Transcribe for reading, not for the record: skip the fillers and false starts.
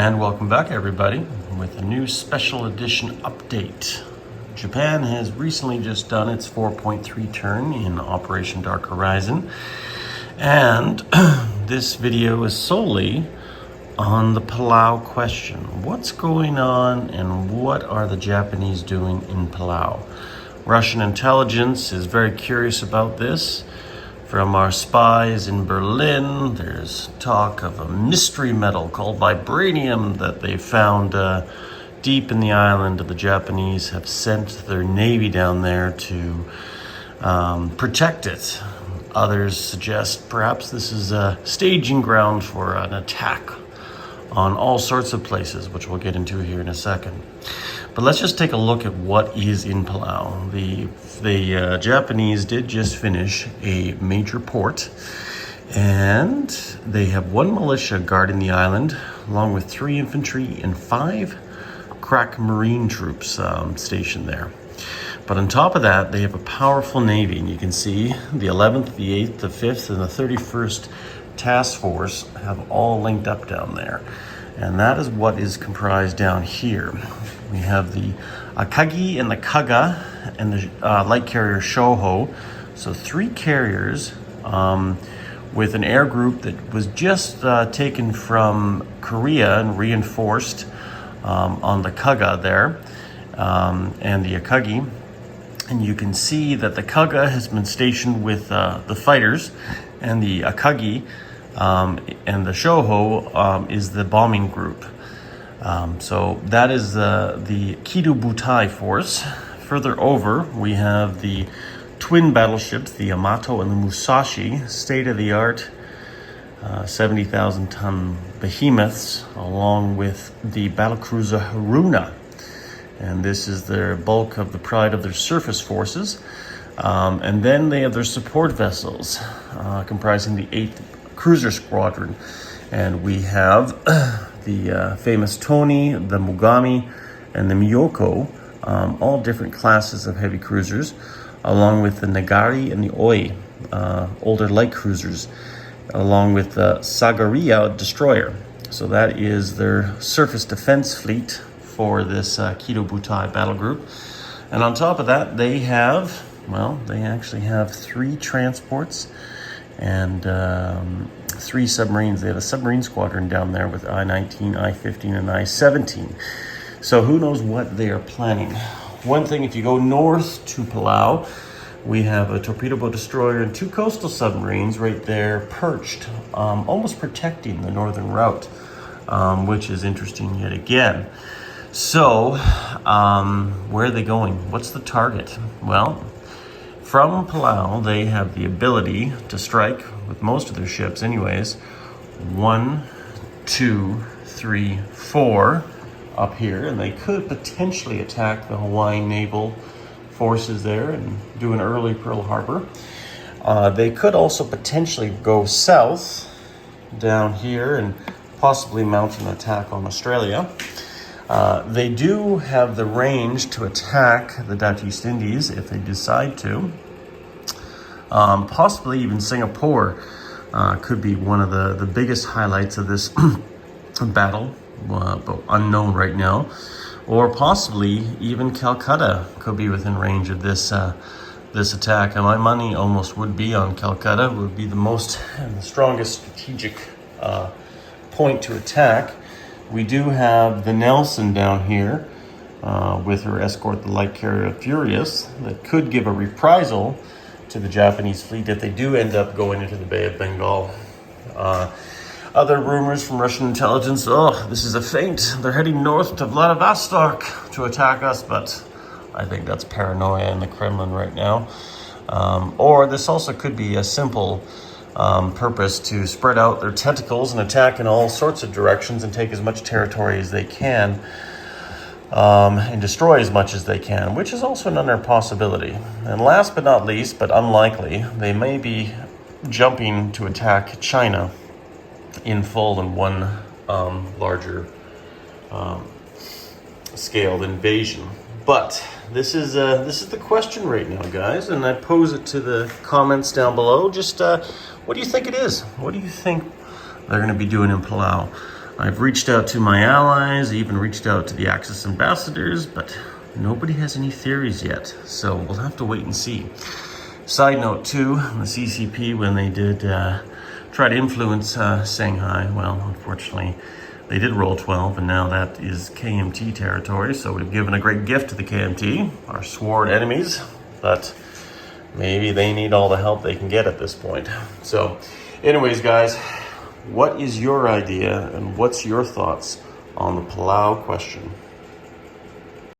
And welcome back, everybody, with a new special edition update. Japan has recently just done its 4.3 turn in Operation Dark Horizon, and this video is solely on the Palau question. What's going on and what are the Japanese doing in Palau? Russian intelligence is very curious about this. From our spies in Berlin, there's talk of a mystery metal called vibranium that they found deep in the island. The Japanese have sent their navy down there to protect it. Others suggest perhaps this is a staging ground for an attack on all sorts of places, which we'll get into here in a second. But let's just take a look at what is in Palau. The Japanese did just finish a major port, and they have 1 militia guarding the island, along with 3 infantry and 5 crack marine troops stationed there. But on top of that, they have a powerful navy, and you can see the 11th, the 8th, the 5th, and the 31st Task Force have all linked up down there. And that is what is comprised down here. We have the Akagi and the Kaga and the light carrier Shoho. So 3 carriers with an air group that was just taken from Korea and reinforced on the Kaga there and the Akagi. And you can see that the Kaga has been stationed with the fighters, and the Akagi and the Shoho is the bombing group. So that is the Kido Butai force. Further over, we have the twin battleships, the Yamato and the Musashi, state-of-the-art 70,000-ton behemoths, along with the battlecruiser Haruna. And this is their bulk of the pride of their surface forces. And then they have their support vessels, comprising the 8th Cruiser Squadron. And we have the famous Tony, the Mugami, and the Miyoko, all different classes of heavy cruisers, along with the Nagari and the Oi, older light cruisers, along with the Sagaria destroyer. So that is their surface defense fleet for this Kido Butai battle group. And on top of that, they actually have 3 transports and 3 submarines. They have a submarine squadron down there with I-19, I-15, and I-17. So who knows what they are planning. One thing, if you go north to Palau, we have a torpedo boat destroyer and 2 coastal submarines right there perched, almost protecting the northern route, which is interesting yet again. So where are they going? What's the target? Well, from Palau, they have the ability to strike, with most of their ships anyways, 1, 2, 3, 4 up here, and they could potentially attack the Hawaiian naval forces there and do an early Pearl Harbor. They could also potentially go south down here and possibly mount an attack on Australia. They do have the range to attack the Dutch East Indies if they decide to. Possibly even Singapore could be one of the biggest highlights of this battle, but unknown right now. Or possibly even Calcutta could be within range of this attack. And my money almost would be on Calcutta. It would be the strongest strategic point to attack. We do have the Nelson down here with her escort, the light carrier Furious, that could give a reprisal to the Japanese fleet if they do end up going into the Bay of Bengal. Other rumors from Russian intelligence, this is a feint. They're heading north to Vladivostok to attack us, but I think that's paranoia in the Kremlin right now. Or this also could be a simple purpose to spread out their tentacles and attack in all sorts of directions and take as much territory as they can, and destroy as much as they can, which is also another possibility. And last but not least, but unlikely, they may be jumping to attack China in full in one larger scaled invasion. But this is the question right now, guys, and I pose it to the comments down below. Just what do you think it is? What do you think they're going to be doing in Palau? I've reached out to my allies, even reached out to the Axis ambassadors, but nobody has any theories yet. So we'll have to wait and see. Side note too, the CCP, when they did try to influence Shanghai, well, unfortunately, they did roll 12, and now that is KMT territory. So we've given a great gift to the KMT, our sworn enemies, but maybe they need all the help they can get at this point. So anyways, guys, what is your idea and what's your thoughts on the Palau question?